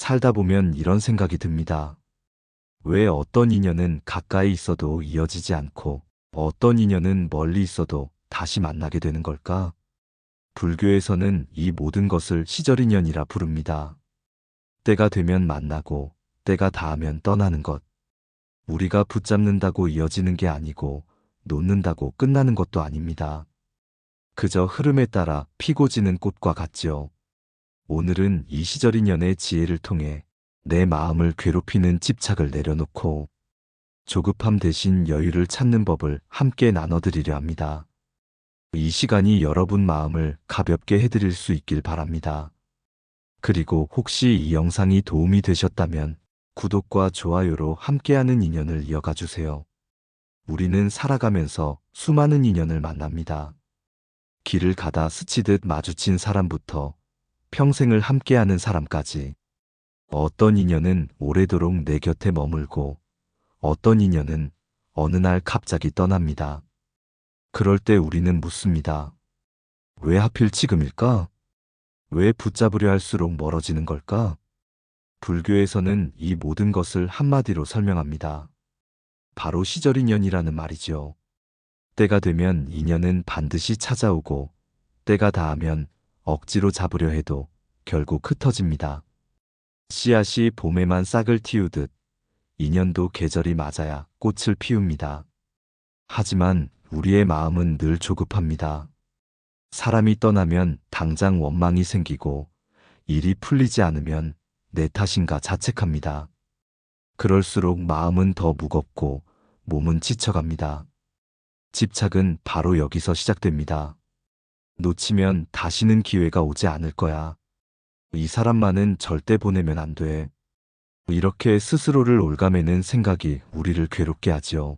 살다 보면 이런 생각이 듭니다. 왜 어떤 인연은 가까이 있어도 이어지지 않고 어떤 인연은 멀리 있어도 다시 만나게 되는 걸까? 불교에서는 이 모든 것을 시절인연이라 부릅니다. 때가 되면 만나고 때가 닿으면 떠나는 것. 우리가 붙잡는다고 이어지는 게 아니고 놓는다고 끝나는 것도 아닙니다. 그저 흐름에 따라 피고 지는 꽃과 같지요. 오늘은 이 시절인연의 지혜를 통해 내 마음을 괴롭히는 집착을 내려놓고 조급함 대신 여유를 찾는 법을 함께 나눠드리려 합니다. 이 시간이 여러분 마음을 가볍게 해드릴 수 있길 바랍니다. 그리고 혹시 이 영상이 도움이 되셨다면 구독과 좋아요로 함께하는 인연을 이어가 주세요. 우리는 살아가면서 수많은 인연을 만납니다. 길을 가다 스치듯 마주친 사람부터 평생을 함께하는 사람까지. 어떤 인연은 오래도록 내 곁에 머물고 어떤 인연은 어느 날 갑자기 떠납니다. 그럴 때 우리는 묻습니다. 왜 하필 지금일까? 왜 붙잡으려 할수록 멀어지는 걸까? 불교에서는 이 모든 것을 한마디로 설명합니다. 바로 시절인연이라는 말이죠. 때가 되면 인연은 반드시 찾아오고 때가 닿으면 억지로 잡으려 해도 결국 흩어집니다. 씨앗이 봄에만 싹을 틔우듯 인연도 계절이 맞아야 꽃을 피웁니다. 하지만 우리의 마음은 늘 조급합니다. 사람이 떠나면 당장 원망이 생기고 일이 풀리지 않으면 내 탓인가 자책합니다. 그럴수록 마음은 더 무겁고 몸은 지쳐갑니다. 집착은 바로 여기서 시작됩니다. 놓치면 다시는 기회가 오지 않을 거야. 이 사람만은 절대 보내면 안 돼. 이렇게 스스로를 옭아매는 생각이 우리를 괴롭게 하지요.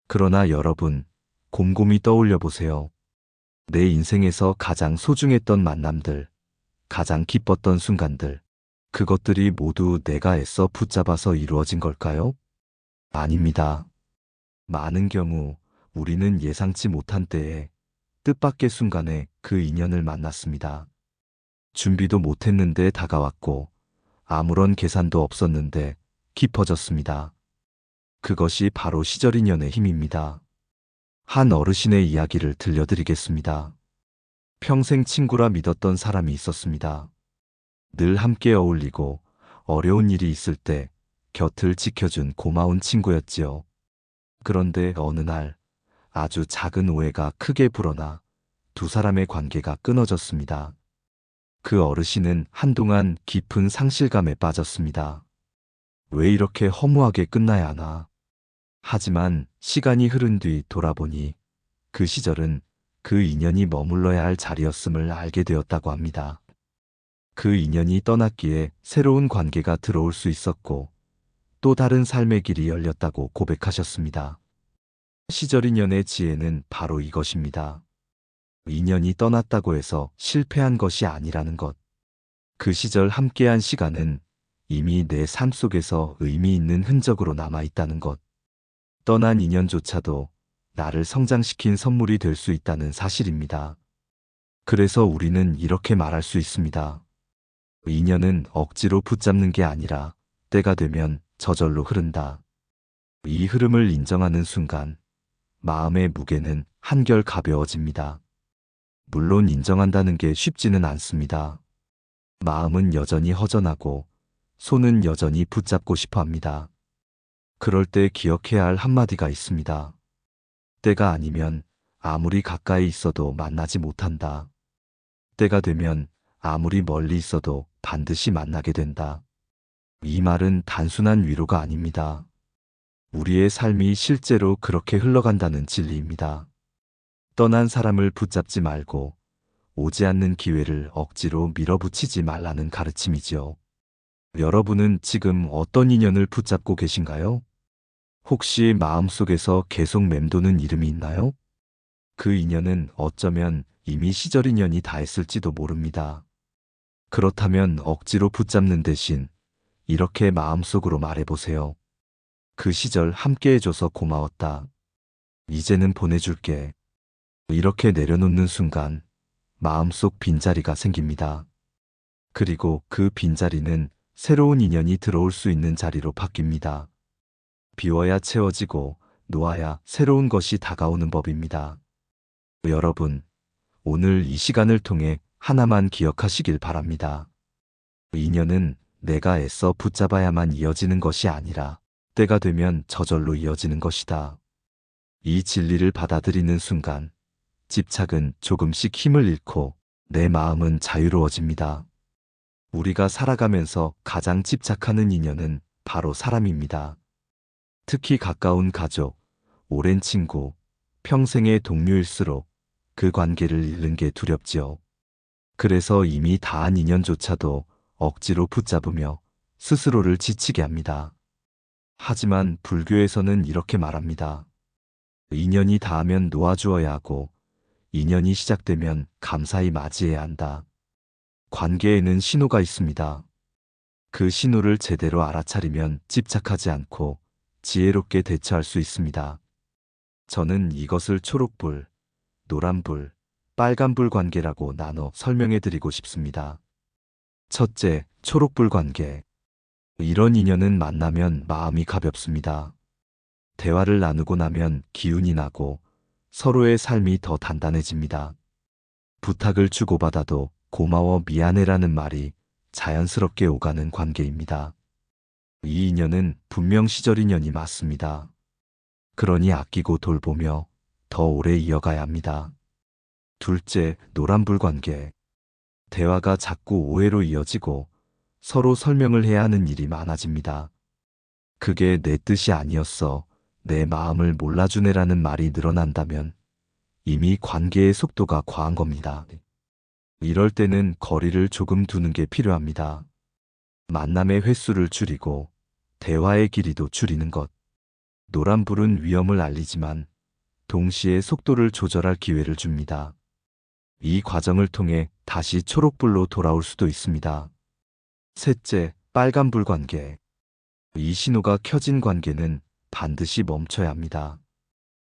그러나 여러분, 곰곰이 떠올려 보세요. 내 인생에서 가장 소중했던 만남들, 가장 기뻤던 순간들, 그것들이 모두 내가 애써 붙잡아서 이루어진 걸까요? 아닙니다. 많은 경우 우리는 예상치 못한 때에 뜻밖의 순간에 그 인연을 만났습니다. 준비도 못했는데 다가왔고 아무런 계산도 없었는데 깊어졌습니다. 그것이 바로 시절인연의 힘입니다. 한 어르신의 이야기를 들려드리겠습니다. 평생 친구라 믿었던 사람이 있었습니다. 늘 함께 어울리고 어려운 일이 있을 때 곁을 지켜준 고마운 친구였지요. 그런데 어느 날 아주 작은 오해가 크게 불어나 두 사람의 관계가 끊어졌습니다. 그 어르신은 한동안 깊은 상실감에 빠졌습니다. 왜 이렇게 허무하게 끝나야 하나? 하지만 시간이 흐른 뒤 돌아보니 그 시절은 그 인연이 머물러야 할 자리였음을 알게 되었다고 합니다. 그 인연이 떠났기에 새로운 관계가 들어올 수 있었고 또 다른 삶의 길이 열렸다고 고백하셨습니다. 시절 인연의 지혜는 바로 이것입니다. 인연이 떠났다고 해서 실패한 것이 아니라는 것. 그 시절 함께한 시간은 이미 내 삶 속에서 의미 있는 흔적으로 남아있다는 것. 떠난 인연조차도 나를 성장시킨 선물이 될 수 있다는 사실입니다. 그래서 우리는 이렇게 말할 수 있습니다. 인연은 억지로 붙잡는 게 아니라 때가 되면 저절로 흐른다. 이 흐름을 인정하는 순간 마음의 무게는 한결 가벼워집니다. 물론 인정한다는 게 쉽지는 않습니다. 마음은 여전히 허전하고 손은 여전히 붙잡고 싶어 합니다. 그럴 때 기억해야 할 한마디가 있습니다. 때가 아니면 아무리 가까이 있어도 만나지 못한다. 때가 되면 아무리 멀리 있어도 반드시 만나게 된다. 이 말은 단순한 위로가 아닙니다. 우리의 삶이 실제로 그렇게 흘러간다는 진리입니다. 떠난 사람을 붙잡지 말고 오지 않는 기회를 억지로 밀어붙이지 말라는 가르침이지요. 여러분은 지금 어떤 인연을 붙잡고 계신가요? 혹시 마음속에서 계속 맴도는 이름이 있나요? 그 인연은 어쩌면 이미 시절 인연이 다했을지도 모릅니다. 그렇다면 억지로 붙잡는 대신 이렇게 마음속으로 말해보세요. 그 시절 함께해줘서 고마웠다. 이제는 보내줄게. 이렇게 내려놓는 순간 마음속 빈자리가 생깁니다. 그리고 그 빈자리는 새로운 인연이 들어올 수 있는 자리로 바뀝니다. 비워야 채워지고 놓아야 새로운 것이 다가오는 법입니다. 여러분, 오늘 이 시간을 통해 하나만 기억하시길 바랍니다. 인연은 내가 애써 붙잡아야만 이어지는 것이 아니라 때가 되면 저절로 이어지는 것이다. 이 진리를 받아들이는 순간 집착은 조금씩 힘을 잃고 내 마음은 자유로워집니다. 우리가 살아가면서 가장 집착하는 인연은 바로 사람입니다. 특히 가까운 가족, 오랜 친구, 평생의 동료일수록 그 관계를 잃는 게 두렵지요. 그래서 이미 다한 인연조차도 억지로 붙잡으며 스스로를 지치게 합니다. 하지만 불교에서는 이렇게 말합니다. 인연이 닿으면 놓아주어야 하고 인연이 시작되면 감사히 맞이해야 한다. 관계에는 신호가 있습니다. 그 신호를 제대로 알아차리면 집착하지 않고 지혜롭게 대처할 수 있습니다. 저는 이것을 초록불, 노란불, 빨간불 관계라고 나눠 설명해 드리고 싶습니다. 첫째, 초록불 관계. 이런 인연은 만나면 마음이 가볍습니다. 대화를 나누고 나면 기운이 나고 서로의 삶이 더 단단해집니다. 부탁을 주고받아도 고마워 미안해라는 말이 자연스럽게 오가는 관계입니다. 이 인연은 분명 시절 인연이 맞습니다. 그러니 아끼고 돌보며 더 오래 이어가야 합니다. 둘째, 노란불 관계. 대화가 자꾸 오해로 이어지고 서로 설명을 해야 하는 일이 많아집니다. 그게 내 뜻이 아니었어, 내 마음을 몰라주네라는 말이 늘어난다면 이미 관계의 속도가 과한 겁니다. 이럴 때는 거리를 조금 두는 게 필요합니다. 만남의 횟수를 줄이고 대화의 길이도 줄이는 것. 노란불은 위험을 알리지만 동시에 속도를 조절할 기회를 줍니다. 이 과정을 통해 다시 초록불로 돌아올 수도 있습니다. 셋째, 빨간불 관계. 이 신호가 켜진 관계는 반드시 멈춰야 합니다.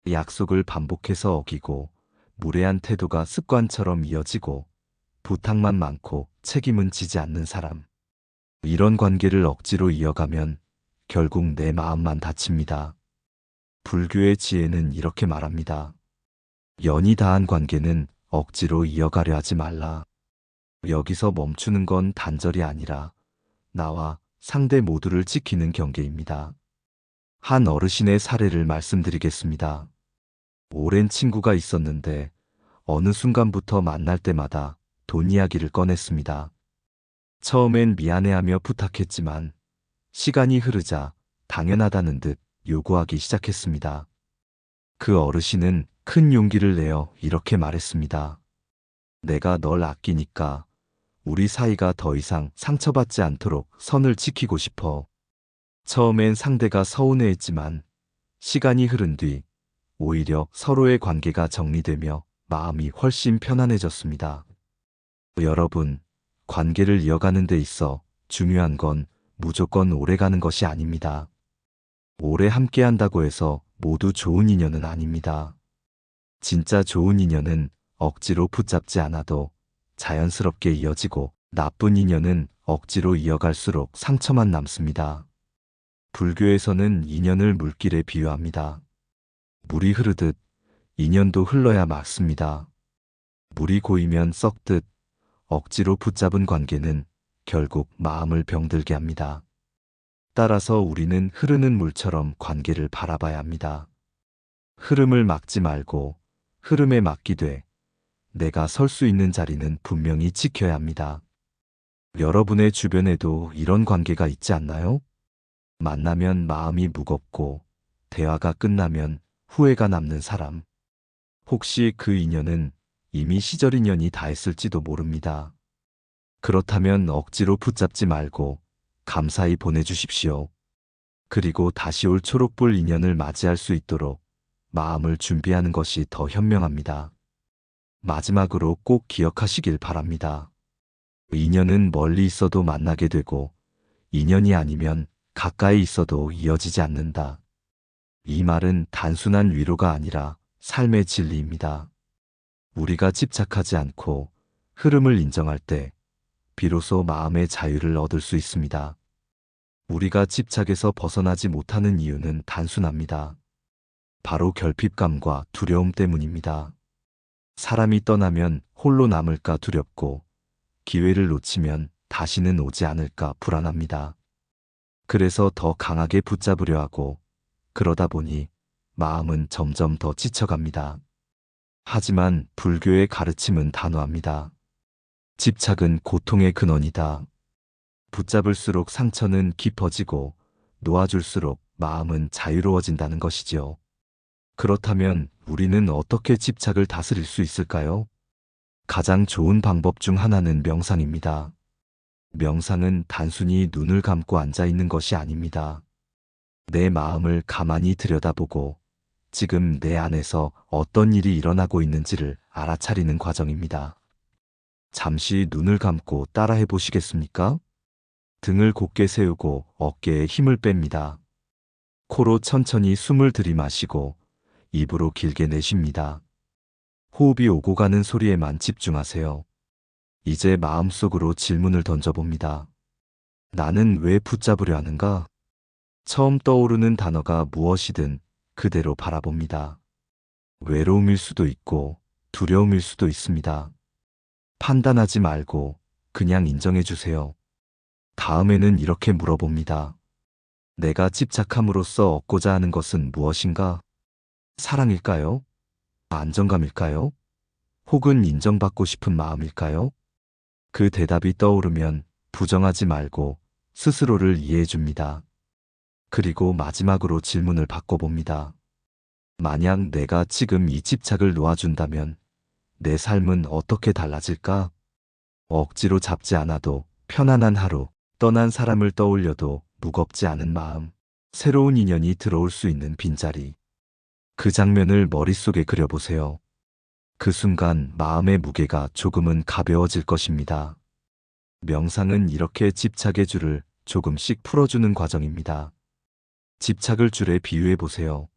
약속을 반복해서 어기고 무례한 태도가 습관처럼 이어지고 부탁만 많고 책임은 지지 않는 사람. 이런 관계를 억지로 이어가면 결국 내 마음만 다칩니다. 불교의 지혜는 이렇게 말합니다. 연이 닿은 관계는 억지로 이어가려 하지 말라. 여기서 멈추는 건 단절이 아니라 나와 상대 모두를 지키는 경계입니다. 한 어르신의 사례를 말씀드리겠습니다. 오랜 친구가 있었는데 어느 순간부터 만날 때마다 돈 이야기를 꺼냈습니다. 처음엔 미안해하며 부탁했지만 시간이 흐르자 당연하다는 듯 요구하기 시작했습니다. 그 어르신은 큰 용기를 내어 이렇게 말했습니다. 내가 널 아끼니까 우리 사이가 더 이상 상처받지 않도록 선을 지키고 싶어. 처음엔 상대가 서운해했지만 시간이 흐른 뒤 오히려 서로의 관계가 정리되며 마음이 훨씬 편안해졌습니다. 여러분, 관계를 이어가는 데 있어 중요한 건 무조건 오래가는 것이 아닙니다. 오래 함께한다고 해서 모두 좋은 인연은 아닙니다. 진짜 좋은 인연은 억지로 붙잡지 않아도 자연스럽게 이어지고 나쁜 인연은 억지로 이어갈수록 상처만 남습니다. 불교에서는 인연을 물길에 비유합니다. 물이 흐르듯 인연도 흘러야 막습니다. 물이 고이면 썩듯 억지로 붙잡은 관계는 결국 마음을 병들게 합니다. 따라서 우리는 흐르는 물처럼 관계를 바라봐야 합니다. 흐름을 막지 말고 흐름에 맡기되 내가 설 수 있는 자리는 분명히 지켜야 합니다. 여러분의 주변에도 이런 관계가 있지 않나요? 만나면 마음이 무겁고 대화가 끝나면 후회가 남는 사람. 혹시 그 인연은 이미 시절 인연이 다했을지도 모릅니다. 그렇다면 억지로 붙잡지 말고 감사히 보내주십시오. 그리고 다시 올 초록불 인연을 맞이할 수 있도록 마음을 준비하는 것이 더 현명합니다. 마지막으로 꼭 기억하시길 바랍니다. 인연은 멀리 있어도 만나게 되고 인연이 아니면 가까이 있어도 이어지지 않는다. 이 말은 단순한 위로가 아니라 삶의 진리입니다. 우리가 집착하지 않고 흐름을 인정할 때 비로소 마음의 자유를 얻을 수 있습니다. 우리가 집착에서 벗어나지 못하는 이유는 단순합니다. 바로 결핍감과 두려움 때문입니다. 사람이 떠나면 홀로 남을까 두렵고 기회를 놓치면 다시는 오지 않을까 불안합니다. 그래서 더 강하게 붙잡으려 하고 그러다 보니 마음은 점점 더 지쳐갑니다. 하지만 불교의 가르침은 단호합니다. 집착은 고통의 근원이다. 붙잡을수록 상처는 깊어지고 놓아줄수록 마음은 자유로워진다는 것이지요. 그렇다면 우리는 어떻게 집착을 다스릴 수 있을까요? 가장 좋은 방법 중 하나는 명상입니다. 명상은 단순히 눈을 감고 앉아 있는 것이 아닙니다. 내 마음을 가만히 들여다보고 지금 내 안에서 어떤 일이 일어나고 있는지를 알아차리는 과정입니다. 잠시 눈을 감고 따라해 보시겠습니까? 등을 곧게 세우고 어깨에 힘을 뺍니다. 코로 천천히 숨을 들이마시고 입으로 길게 내쉽니다. 호흡이 오고 가는 소리에만 집중하세요. 이제 마음속으로 질문을 던져봅니다. 나는 왜 붙잡으려 하는가? 처음 떠오르는 단어가 무엇이든 그대로 바라봅니다. 외로움일 수도 있고 두려움일 수도 있습니다. 판단하지 말고 그냥 인정해 주세요. 다음에는 이렇게 물어봅니다. 내가 집착함으로써 얻고자 하는 것은 무엇인가? 사랑일까요? 안정감일까요? 혹은 인정받고 싶은 마음일까요? 그 대답이 떠오르면 부정하지 말고 스스로를 이해해 줍니다. 그리고 마지막으로 질문을 바꿔봅니다. 만약 내가 지금 이 집착을 놓아준다면 내 삶은 어떻게 달라질까? 억지로 잡지 않아도 편안한 하루, 떠난 사람을 떠올려도 무겁지 않은 마음, 새로운 인연이 들어올 수 있는 빈자리. 그 장면을 머릿속에 그려보세요. 그 순간 마음의 무게가 조금은 가벼워질 것입니다. 명상은 이렇게 집착의 줄을 조금씩 풀어주는 과정입니다. 집착을 줄에 비유해 보세요.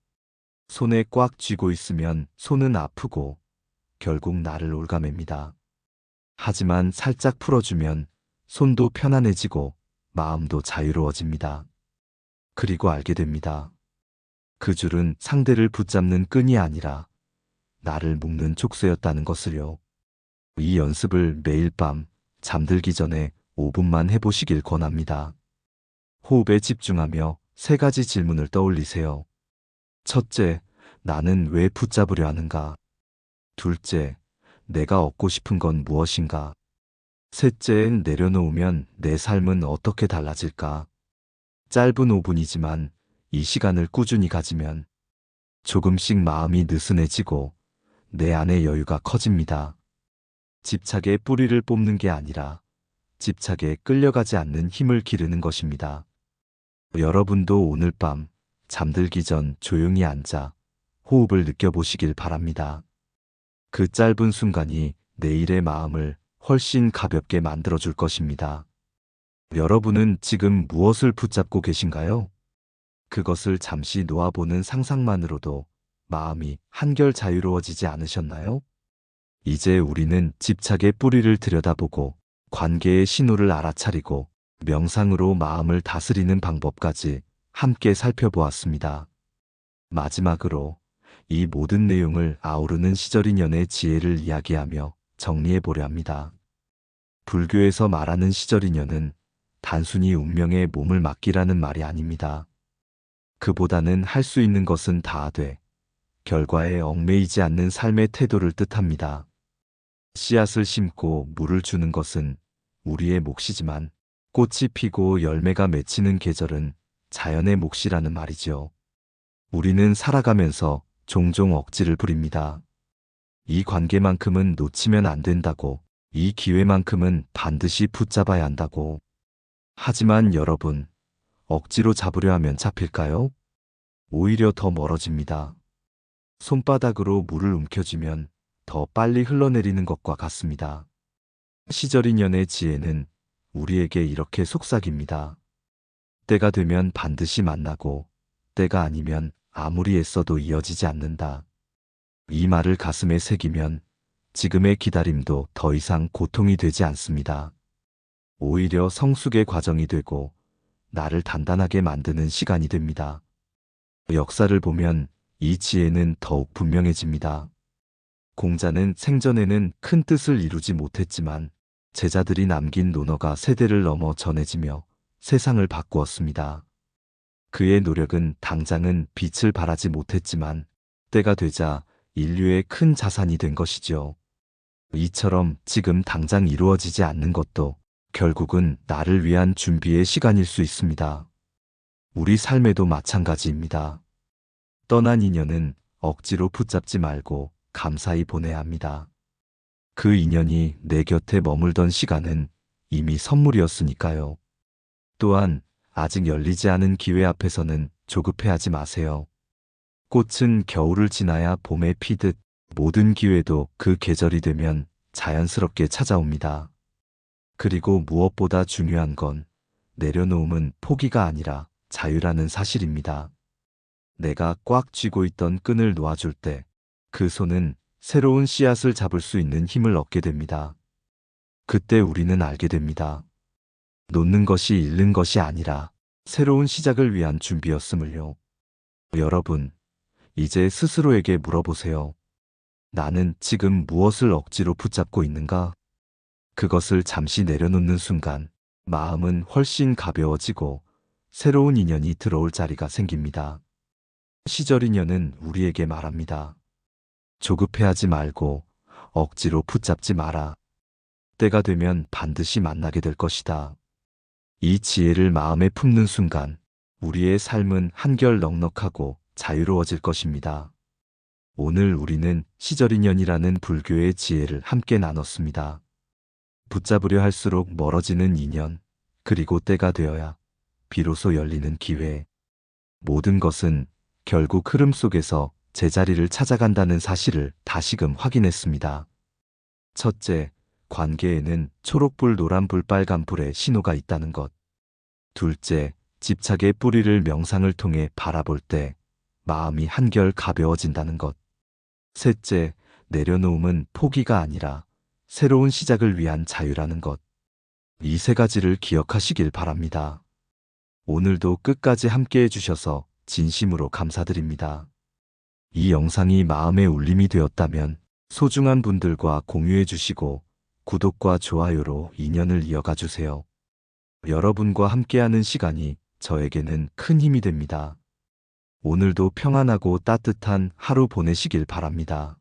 손에 꽉 쥐고 있으면 손은 아프고 결국 나를 올가맵니다. 하지만 살짝 풀어주면 손도 편안해지고 마음도 자유로워집니다. 그리고 알게 됩니다. 그 줄은 상대를 붙잡는 끈이 아니라 나를 묶는 촉새였다는 것을요. 이 연습을 매일 밤 잠들기 전에 5분만 해보시길 권합니다. 호흡에 집중하며 3가지 질문을 떠올리세요. 첫째, 나는 왜 붙잡으려 하는가? 둘째, 내가 얻고 싶은 건 무엇인가? 셋째, 내려놓으면 내 삶은 어떻게 달라질까? 짧은 5분이지만 이 시간을 꾸준히 가지면 조금씩 마음이 느슨해지고 내 안의 여유가 커집니다. 집착의 뿌리를 뽑는 게 아니라 집착에 끌려가지 않는 힘을 기르는 것입니다. 여러분도 오늘 밤 잠들기 전 조용히 앉아 호흡을 느껴보시길 바랍니다. 그 짧은 순간이 내일의 마음을 훨씬 가볍게 만들어줄 것입니다. 여러분은 지금 무엇을 붙잡고 계신가요? 그것을 잠시 놓아보는 상상만으로도 마음이 한결 자유로워지지 않으셨나요? 이제 우리는 집착의 뿌리를 들여다보고 관계의 신호를 알아차리고 명상으로 마음을 다스리는 방법까지 함께 살펴보았습니다. 마지막으로 이 모든 내용을 아우르는 시절인연의 지혜를 이야기하며 정리해 보려 합니다. 불교에서 말하는 시절인연은 단순히 운명에 몸을 맡기라는 말이 아닙니다. 그보다는 할 수 있는 것은 다 하되 결과에 얽매이지 않는 삶의 태도를 뜻합니다. 씨앗을 심고 물을 주는 것은 우리의 몫이지만 꽃이 피고 열매가 맺히는 계절은 자연의 몫이라는 말이지요. 우리는 살아가면서 종종 억지를 부립니다. 이 관계만큼은 놓치면 안 된다고, 이 기회만큼은 반드시 붙잡아야 한다고. 하지만 여러분, 억지로 잡으려 하면 잡힐까요? 오히려 더 멀어집니다. 손바닥으로 물을 움켜쥐면 더 빨리 흘러내리는 것과 같습니다. 시절인연의 지혜는 우리에게 이렇게 속삭입니다. 때가 되면 반드시 만나고 때가 아니면 아무리 애써도 이어지지 않는다. 이 말을 가슴에 새기면 지금의 기다림도 더 이상 고통이 되지 않습니다. 오히려 성숙의 과정이 되고 나를 단단하게 만드는 시간이 됩니다. 역사를 보면 이 지혜는 더욱 분명해집니다. 공자는 생전에는 큰 뜻을 이루지 못했지만 제자들이 남긴 논어가 세대를 넘어 전해지며 세상을 바꾸었습니다. 그의 노력은 당장은 빛을 발하지 못했지만 때가 되자 인류의 큰 자산이 된 것이죠. 이처럼 지금 당장 이루어지지 않는 것도 결국은 나를 위한 준비의 시간일 수 있습니다. 우리 삶에도 마찬가지입니다. 떠난 인연은 억지로 붙잡지 말고 감사히 보내야 합니다. 그 인연이 내 곁에 머물던 시간은 이미 선물이었으니까요. 또한 아직 열리지 않은 기회 앞에서는 조급해하지 마세요. 꽃은 겨울을 지나야 봄에 피듯 모든 기회도 그 계절이 되면 자연스럽게 찾아옵니다. 그리고 무엇보다 중요한 건 내려놓음은 포기가 아니라 자유라는 사실입니다. 내가 꽉 쥐고 있던 끈을 놓아줄 때 그 손은 새로운 씨앗을 잡을 수 있는 힘을 얻게 됩니다. 그때 우리는 알게 됩니다. 놓는 것이 잃는 것이 아니라 새로운 시작을 위한 준비였음을요. 여러분, 이제 스스로에게 물어보세요. 나는 지금 무엇을 억지로 붙잡고 있는가? 그것을 잠시 내려놓는 순간 마음은 훨씬 가벼워지고 새로운 인연이 들어올 자리가 생깁니다. 시절 인연은 우리에게 말합니다. 조급해하지 말고 억지로 붙잡지 마라. 때가 되면 반드시 만나게 될 것이다. 이 지혜를 마음에 품는 순간 우리의 삶은 한결 넉넉하고 자유로워질 것입니다. 오늘 우리는 시절인연이라는 불교의 지혜를 함께 나눴습니다. 붙잡으려 할수록 멀어지는 인연, 그리고 때가 되어야 비로소 열리는 기회. 모든 것은 결국 흐름 속에서 제자리를 찾아간다는 사실을 다시금 확인했습니다. 첫째, 관계에는 초록불, 노란불, 빨간불의 신호가 있다는 것. 둘째, 집착의 뿌리를 명상을 통해 바라볼 때 마음이 한결 가벼워진다는 것. 셋째, 내려놓음은 포기가 아니라 새로운 시작을 위한 자유라는 것. 이 세 가지를 기억하시길 바랍니다. 오늘도 끝까지 함께 해주셔서 진심으로 감사드립니다. 이 영상이 마음의 울림이 되었다면 소중한 분들과 공유해 주시고 구독과 좋아요로 인연을 이어가 주세요. 여러분과 함께하는 시간이 저에게는 큰 힘이 됩니다. 오늘도 평안하고 따뜻한 하루 보내시길 바랍니다.